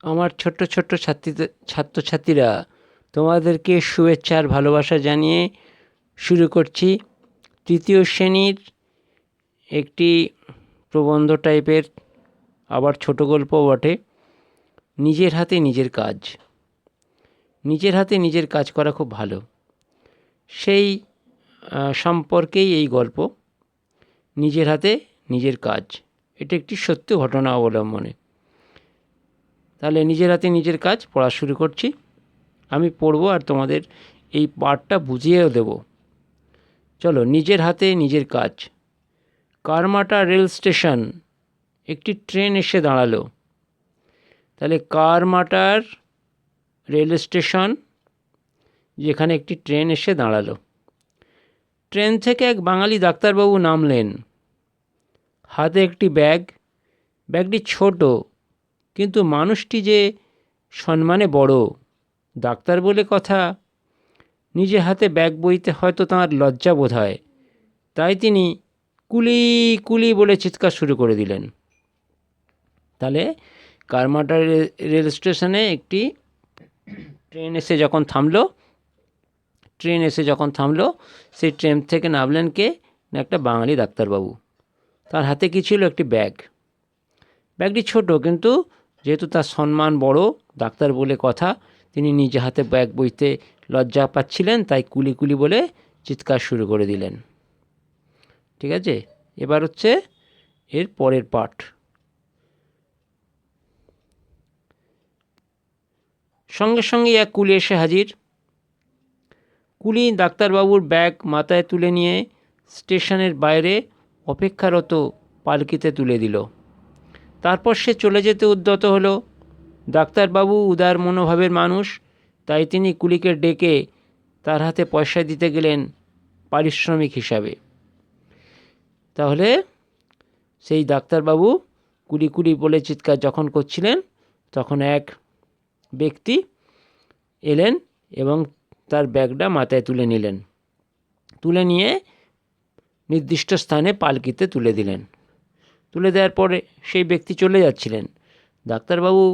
আমার ছোট্ট ছোট্ট ছাত্রছাত্রীরা, তোমাদেরকে শুভেচ্ছা আর ভালোবাসা জানিয়ে শুরু করছি তৃতীয় শ্রেণীর একটি প্রবন্ধ টাইপের, আবার ছোট গল্প বটে, নিজের হাতে নিজের কাজ। নিজের হাতে নিজের কাজ করা খুব ভালো, সেই সম্পর্কেই এই গল্প। নিজের হাতে নিজের কাজ, এটা একটি সত্য ঘটনা অবলম্বনে। তাহলে নিজের হাতে নিজের কাজ পড়া শুরু করছি। আমি পড়বো আর তোমাদের এই পাঠটা বুঝিয়েও দেব। চলো, নিজের হাতে নিজের কাজ। কারমাটা রেল স্টেশন, একটি ট্রেন এসে দাঁড়ালো। তাহলে কারমাটার রেল স্টেশন, যেখানে একটি ট্রেন এসে দাঁড়ালো। ট্রেন থেকে এক বাঙালি ডাক্তারবাবু নামলেন। হাতে একটি ব্যাগ। ব্যাগটি ছোট, কিন্তু মানুষটি যে সম্মানে বড়। ডাক্তার বলে কথা, নিজে হাতে ব্যাগ বইতে হয়তো তাঁর লজ্জা বোধ হয়। তাই তিনি কুলি কুলি বলে চিৎকার শুরু করে দিলেন। তাহলে কারমাটা রেল স্টেশনে একটি ট্রেন এসে যখন থামলো, সেই ট্রেন থেকে নামলেন কে না, একটা বাঙালি ডাক্তারবাবু। তার হাতে কি ছিল? একটি ব্যাগ। ব্যাগটি ছোট, কিন্তু যেহেতু তার সম্মান বড়, ডাক্তার বলে কথা, তিনি নিজে হাতে ব্যাগ বইতে লজ্জা পাচ্ছিলেন, তাই কুলি কুলি বলে চিৎকার শুরু করে দিলেন। ঠিক আছে, এবার হচ্ছে এর পরের পাঠ। সঙ্গে সঙ্গে এক কুলি এসে হাজির। কুলি ডাক্তারবাবুর ব্যাগ মাথায় তুলে নিয়ে স্টেশনের বাইরে অপেক্ষারত পালকিতে তুলে দিল। তারপর সে চলে যেতে উদ্যত হলো। ডাক্তারবাবু উদার মনোভাবের মানুষ, তাই তিনি কুলিকে ডেকে তার হাতে পয়সা দিতে গেলেন পারিশ্রমিক হিসাবে। তাহলে সেই ডাক্তারবাবু কুলি কুলি বলে চিৎকার যখন করছিলেন, তখন এক ব্যক্তি এলেন এবং তার ব্যাগটা মাথায় তুলে নিলেন। তুলে নিয়ে নির্দিষ্ট স্থানে পালকিতে তুলে দিলেন। তুলে দেওয়ার পরে সেই ব্যক্তি চলে যাচ্ছিলেন। ডাক্তারবাবু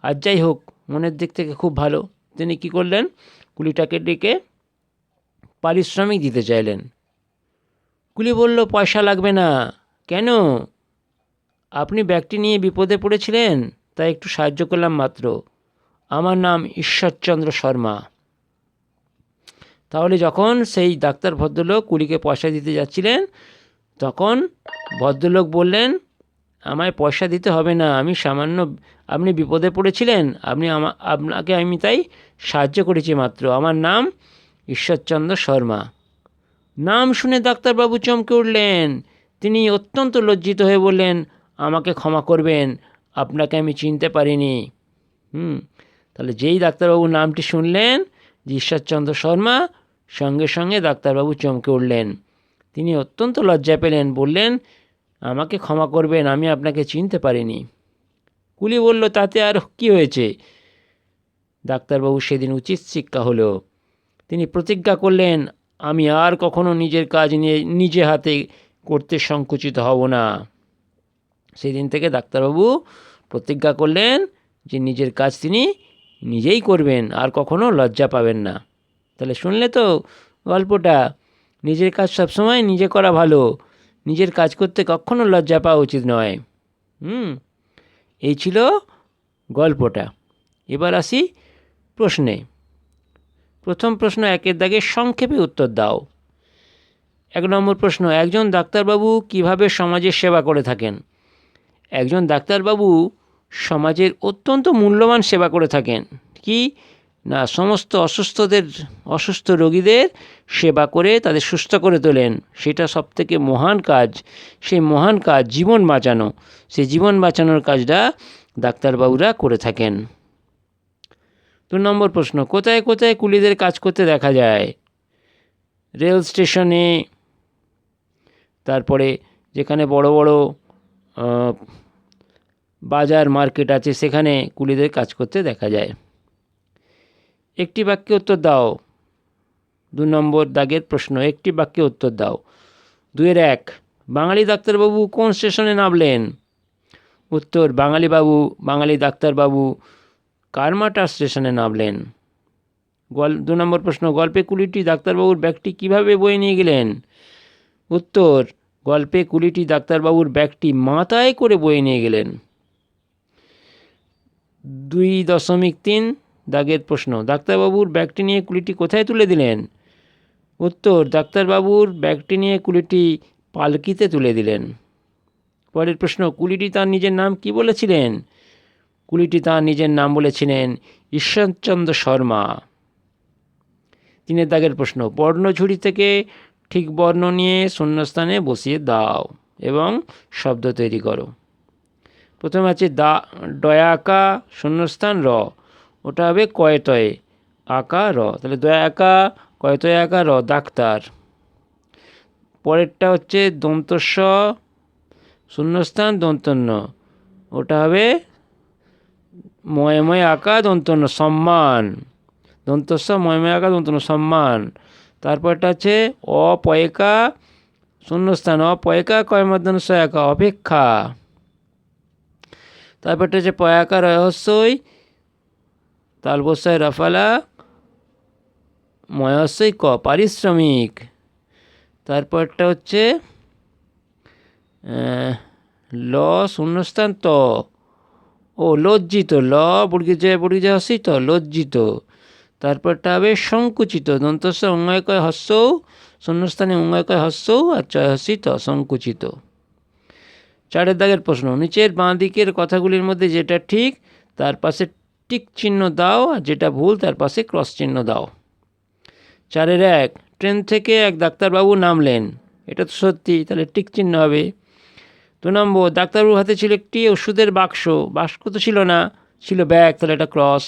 আর যাই হোক, মনের দিক থেকে খুব ভালো, তিনি কি করলেন, কুলিটাকে ডেকে পারিশ্রমিক দিতে চাইলেন। কুলি বলল, পয়সা লাগবে না। কেন? আপনি ব্যাগটি নিয়ে বিপদে পড়েছিলেন, তাই একটু সাহায্য করলাম মাত্র। আমার নাম ঈশ্বরচন্দ্র শর্মা। তাহলে যখন সেই ডাক্তার ভদ্রলোক কুলিকে পয়সা দিতে যাচ্ছিলেন, তখন ভদ্রলোক বললেন, আমায় পয়সা দিতে হবে না, আমি সামান্য, আপনি বিপদে পড়েছিলেন, আপনাকে আমি তাই সাহায্য করেছি মাত্র। আমার নাম ঈশ্বরচন্দ্র শর্মা। নাম শুনে ডাক্তারবাবু চমকে উঠলেন। তিনি অত্যন্ত লজ্জিত হয়ে বললেন, আমাকে ক্ষমা করবেন, আপনাকে আমি চিনতে পারিনি। তাহলে যেই ডাক্তারবাবু নামটি শুনলেন, যে ঈশ্বরচন্দ্র শর্মা, সঙ্গে সঙ্গে ডাক্তারবাবু চমকে উঠলেন। তিনি অত্যন্ত লজ্জা পেলেন, বললেন, আমাকে ক্ষমা করবেন, আমি আপনাকে চিনতে পারিনি। কুলি বলল, তাতে আর কি হয়েছে? ডাক্তারবাবু সেদিন উচিত শিক্ষা হলো। তিনি প্রতিজ্ঞা করলেন, আমি আর কখনো নিজের কাজ নিয়ে নিজে হাতে করতে সংকুচিত হব না। সেদিন থেকে ডাক্তারবাবু প্রতিজ্ঞা করলেন যে নিজের কাজ তিনি নিজেই করবেন, আর কখনো লজ্জা পাবেন না। তাহলে শুনলে তো গল্পটা, নিজের কাজ সবসময় নিজে করা ভালো, নিজের কাজ করতে কখনো লজ্জা পাওয়া উচিত নয়। এই ছিল গল্পটা। এবার আসি প্রশ্নে। প্রথম প্রশ্ন, একের দাগে সংক্ষেপে উত্তর দাও। 1 নম্বর প্রশ্ন, একজন ডাক্তারবাবু কিভাবে সমাজের সেবা করে থাকেন? একজন ডাক্তারবাবু সমাজের অত্যন্ত মূল্যবান সেবা করে থাকেন। কি না, সমস্ত অসুস্থ রোগীদের সেবা করে তাদের সুস্থ করে তোলেন। সেটা সবথেকে মহান কাজ। সেই মহান কাজ জীবন বাঁচানো। সেই জীবন বাঁচানোর কাজটা ডাক্তারবাবুরা করে থাকেন। 2 নম্বর প্রশ্ন, কোথায় কোথায় কুলিদের কাজ করতে দেখা যায়? রেল স্টেশনে, তারপরে যেখানে বড় বড় বাজার মার্কেট আছে, সেখানে কুলিদের কাজ করতে দেখা যায়। একটি বাক্যে উত্তর দাও। 2 নম্বর দাগের প্রশ্ন, একটি বাক্যে উত্তর দাও। 2-1, বাঙালি ডাক্তারবাবু কোন স্টেশনে নামলেন? উত্তর, বাঙালি ডাক্তারবাবু কারমাটার স্টেশনে নামলেন। 2 নম্বর প্রশ্ন, গল্পে কুলিটি ডাক্তারবাবুর ব্যাগটি কীভাবে বয়ে নিয়ে গেলেন? উত্তর, গল্পে কুলিটি ডাক্তারবাবুর ব্যাগটি মাথায় করে বয়ে নিয়ে গেলেন। 2.3 দাগের প্রশ্ন, ডাক্তারবাবুর ব্যাগটি নিয়ে কুলিটি কোথায় তুলে দিলেন? উত্তর, ডাক্তারবাবুর ব্যাগটি নিয়ে কুলিটি পালকিতে তুলে দিলেন। পরের প্রশ্ন, কুলিটি তার নিজের নাম কি বলেছিলেন? কুলিটি তার নিজের নাম বলেছিলেন ঈশ্বরচন্দ্র শর্মা। 3 দাগের প্রশ্ন, বর্ণঝুড়ি থেকে ঠিক বর্ণ নিয়ে শূন্যস্থানে বসিয়ে দাও এবং শব্দ তৈরি করো। প্রথমে আছে ডয়াকা শূন্যস্থান র, ওটা হবে কয়তয়ে আকা র, তাহলে দয়াকা কয়তয়ে আকা র, ডাক্তার। পরেরটা হচ্ছে দন্তস্ব শূন্যস্থান দন্তন্য, ওটা হবে ময়ময় আকা দন্তন্য, সম্মান। দন্তস্ব ময়ময় আকা দন্তন্য, সম্মান। তারপরটা হচ্ছে অপয়কা শূন্যস্থান অপয়কা কয়মধ্যাহ্ন একা, অপেক্ষা। তারপরটা হচ্ছে পয়াকা রহস্যই তালবস্যয় রফালা ময়স্যই ক, পারিশ্রমিক। তারপরটা হচ্ছে ল শূন্যস্থান ত, ও লজ্জিত, ল বর্গীজয় হস্যই ত, লজ্জিত। তারপরটা হবে সংকুচিত, দন্তস্য অঙ্গয়কয় হস্যৌ শূন্যস্থানে অঙ্গয়কয় হস্যৌ আর চয় হস্যই ত, সংকুচিত। 4 দাগের প্রশ্ন, নিচের বাঁ দিকের কথাগুলির মধ্যে যেটা ঠিক তার পাশে টিক চিহ্ন দাও, আর যেটা ভুল তার পাশে ক্রস চিহ্ন দাও। 4-1, ট্রেন থেকে এক ডাক্তারবাবু নামলেন, এটা তো সত্যি, তাহলে টিক চিহ্ন হবে। 2 নম্বর, ডাক্তারবাবুর হাতে ছিল একটি ওষুধের বাক্স, বাক্স তো ছিল না, ছিল ব্যাগ, তাহলে এটা ক্রস।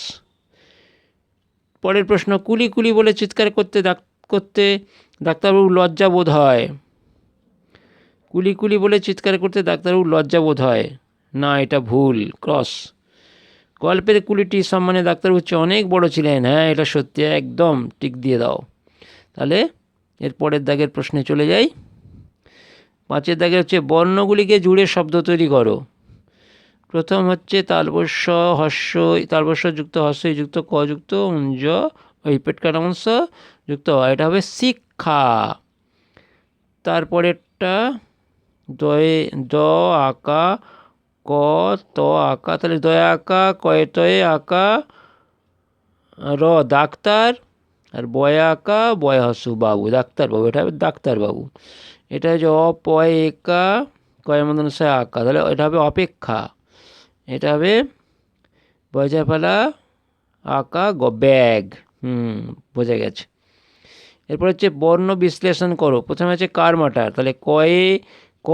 পরের প্রশ্ন, কুলি কুলি বলে চিৎকার করতে ডাক্তারবাবুর লজ্জা বোধ হয়। কুলি কুলি বলে চিৎকার করতে ডাক্তারবাবুর লজ্জা বোধ হয় না, এটা ভুল, ক্রস। গল্পের কুলিটি সম্মানে ডাক্তারবাবু হচ্ছে অনেক বড় ছিলেন, হ্যাঁ এটা সত্যি, একদম টিক দিয়ে দাও। তাহলে এর পরের দাগের প্রশ্নে চলে যাই। 5 দাগের হচ্ছে বর্ণগুলিকে জুড়ে শব্দ তৈরি করো। প্রথম হচ্ছে তালবস্য হস্যই, তালবস্য যুক্ত হস্যই যুক্ত ক যুক্ত উঞ্জ ওই পেট কাটা অংশ যুক্ত, এটা হবে শিক্ষা। তারপরেরটা দ আকা ক ত আকা, তাহলে দয়া আকা কয়তয়ে আকা র, ডাক্তার। আর বয়া আকা বয় হস্যু বাবু, ডাক্তারবাবু, এটা হবে ডাক্তারবাবু। এটা হচ্ছে অপয়কা কয়মদন সে আকা, তাহলে এটা হবে অপেক্ষা। এটা হবে বয়জা ফেলা আকা ব্যাগ, বোঝা গেছে। এরপর হচ্ছে বর্ণ বিশ্লেষণ করো। প্রথমে হচ্ছে কারমাটার, তাহলে কয়ে ক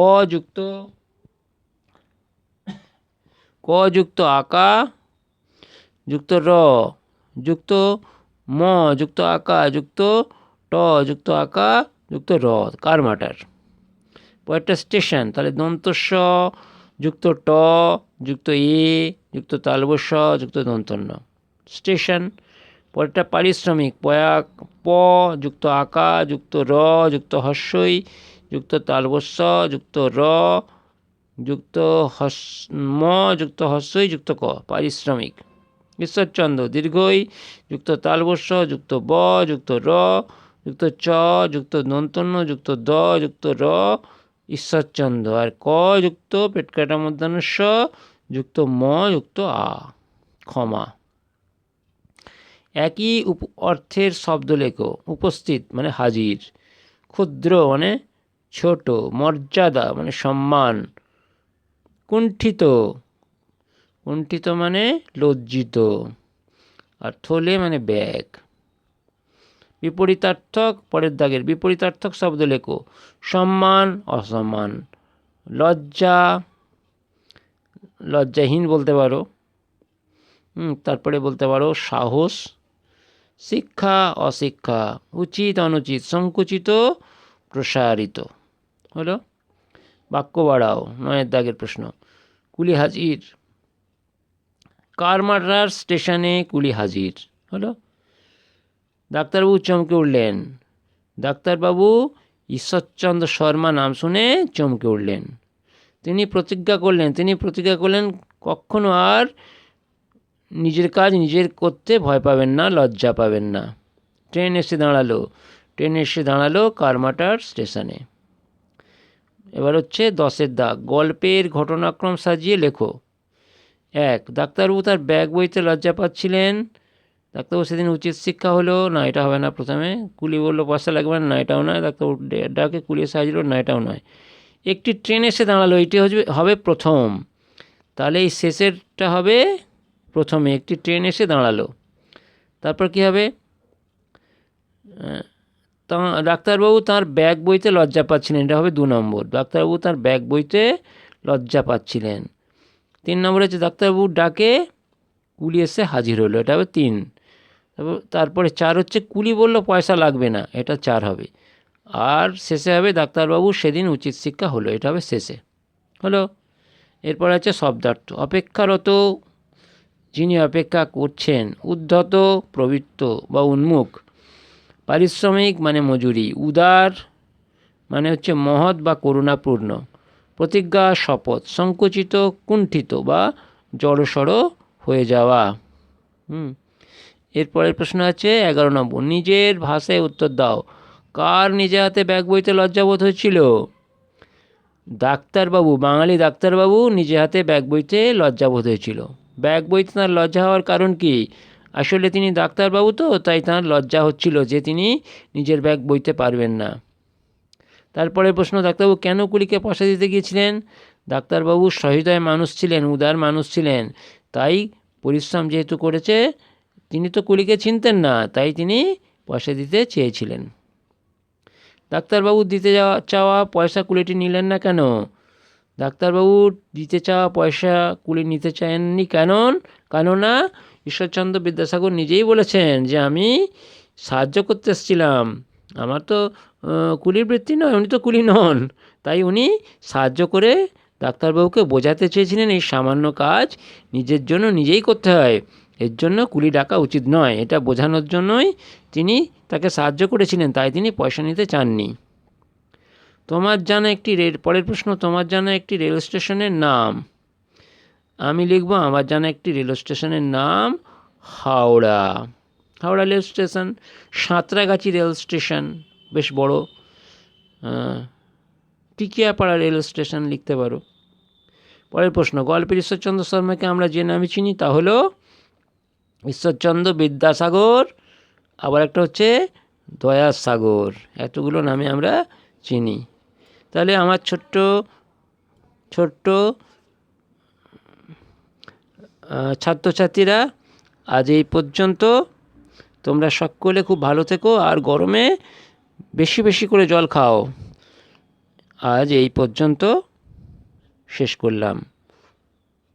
যুক্ত আকা যুক্ত র যুক্ত ম যুক্ত আকা যুক্ত ট যুক্ত আকা যুক্ত র, কারমাটার। পরেরটা স্টেশন, তাহলে দন্তস্ব যুক্ত ট যুক্ত এ যুক্ত তালবস্য যুক্ত দন্তন্য, স্টেশন। পরেরটা পারিশ্রমিক, প যুক্ত আকা যুক্ত র যুক্ত হস্যই যুক্ত তালবস্য যুক্ত র যুক্ত ম যুক্ত হস্যই যুক্ত ক, পারিশ্রমিক। ঈশ্বরচন্দ্র, দীর্ঘই যুক্ত তালবস্য যুক্ত ব যুক্ত র যুক্ত চ যুক্ত দন্তন্য যুক্ত দ যুক্ত র, ঈশ্বরচন্দ্র। আর ক যুক্ত পেটকাটা মধ্যাহ্ন স যুক্ত ম যুক্ত আ, ক্ষমা। একই অর্থের শব্দ লেখো। উপস্থিত মানে হাজির, ক্ষুদ্র মানে ছোট, মর্যাদা মানে সম্মান, কুণ্ঠিত, কুণ্ঠিত মানে লজ্জিত, আর থলে মানে ব্যাগ। বিপরীতার্থক, পরের দাগের বিপরীতার্থক শব্দ লেখো। সম্মান অসম্মান, লজ্জা লজ্জাহীন বলতে পারো, তারপরে বলতে পারো সাহস, শিক্ষা অশিক্ষা, উচিত অনুচিত, সংকুচিত প্রসারিত। হলো, বাক্য বাড়াও। 9 দাগের প্রশ্ন, কুলি হাজির। কারমাটার স্টেশনে কুলি হাজির। হলো, ডাক্তারবাবু চমকে উঠলেন। ডাক্তারবাবু ঈশ্বরচন্দ্র শর্মা নাম শুনে চমকে উঠলেন। তিনি প্রতিজ্ঞা করলেন কখনো আর নিজের কাজ নিজের করতে ভয় পাবেন না, লজ্জা পাবেন না। ট্রেন এসে দাঁড়ালো কারমাটার স্টেশনে। এবার হচ্ছে 10-এর দাগ। গল্পের ঘটনাক্রম সাজিয়ে লেখো। 1, ডাক্তারবাবু তার ব্যাগ বইতে লজ্জা পাচ্ছিলেন। ডাক্তারবাবু সেদিন উচিত শিক্ষা হলো, না এটা হবে না। প্রথমে কুলি বললো পয়সা লাগবে না, এটাও নয়। ডাক্তারবাবু ডাকে কুলি এসে হাজির হলো, না এটাও নয়। একটি ট্রেন এসে দাঁড়ালো, এটি হবে প্রথম। তাহলে এই শেষেরটা হবে প্রথমে। একটি ট্রেন এসে দাঁড়ালো, তারপর কি হবে? ডাক্তারবাবু তাঁর ব্যাগ বইতে লজ্জা পাচ্ছিলেন, এটা হবে 2 নম্বর। ডাক্তারবাবু তাঁর ব্যাগ বইতে লজ্জা পাচ্ছিলেন। 3 নম্বর হচ্ছে ডাক্তারবাবুর ডাকে কুলি এসে হাজির হলো, এটা হবে 3। তারপরে 4 হচ্ছে কুলি বলল পয়সা লাগবে না, এটা 4 হবে। আর শেষে হবে ডাক্তারবাবু সেদিন উচিত শিক্ষা হলো, এটা হবে শেষে। হলো। এরপর আছে শব্দার্থ। অপেক্ষারত, যিনি অপেক্ষা করছেন। উদ্ধত, প্রবৃত্ত বা উন্মুখ। পারিশ্রমিক মানে মজুরি। উদার মানে হচ্ছে মহৎ বা করুণাপূর্ণ। প্রতিজ্ঞা, শপথ। সংকুচিত, কুণ্ঠিত বা জড়সড় হয়ে যাওয়া। এরপরের প্রশ্ন আছে 11 নম্বর। নিজের ভাষায় উত্তর দাও। কার নিজে হাতে ব্যাগ বইতে লজ্জাবোধ হয়েছিল? ডাক্তারবাবু, বাঙালি ডাক্তারবাবু নিজে হাতে ব্যাগ বইতে লজ্জাবোধ হয়েছিল। ব্যাগ বইতে তাঁর লজ্জা হওয়ার কারণ কি? আসলে তিনি ডাক্তারবাবু তো, তাই তাঁর লজ্জা হচ্ছিল যে তিনি নিজের ব্যাগ বইতে পারবেন না। তারপরে প্রশ্ন, ডাক্তারবাবু কেন কুলিকে পয়সা দিতে গিয়েছিলেন? ডাক্তারবাবু সহৃদয় মানুষ ছিলেন, উদার মানুষ ছিলেন, তাই পরিশ্রম যেহেতু করেছে, তিনি তো কুলিকে চিনতেন না, তাই তিনি পয়সা দিতে চেয়েছিলেন। ডাক্তারবাবু দিতে চাওয়া পয়সা কুলিটি নিলেন না কেন? ডাক্তারবাবু দিতে চাওয়া পয়সা কুলি নিতে চাননি কেননা ঈশ্বরচন্দ্র বিদ্যাসাগর নিজেই বলেছেন যে আমি সাহায্য করতে এসেছিলাম, আমার তো কুলির বৃত্তি নয়, উনি তো কুলি নন। তাই উনি সাহায্য করে ডাক্তারবাবুকে বোঝাতে চেয়েছিলেন এই সামান্য কাজ নিজের জন্য নিজেই করতে হয়, এর জন্য কুলি ডাকা উচিত নয়, এটা বোঝানোর জন্যই তিনি তাকে সাহায্য করেছিলেন, তাই তিনি পয়সা নিতে চাননি। তোমার জানা একটি পরের প্রশ্ন, তোমার জানা একটি রেল স্টেশনের নাম। আমি লিখব আমার জানা একটি রেল স্টেশনের নাম Howrah rail station. Santragachi rail station বেশ বড়। টিকিয়াপাড়া রেল স্টেশন লিখতে পারো। পরের প্রশ্ন, গল্পের ঈশ্বরচন্দ্র শর্মাকে আমরা যে নামে চিনি তা হলো ঈশ্বরচন্দ্র বিদ্যাসাগর, আবার একটা হচ্ছে দয়াসাগর, এতগুলো নামে আমরা চিনি। তাহলে আমার ছোট্ট ছাত্রছাত্রীরা আজ এই পর্যন্ত। তোমরা সকলে খুব ভালো থেকো, আর গরমে বেশি বেশি করে জল খাও। আজ এই পর্যন্ত শেষ করলাম।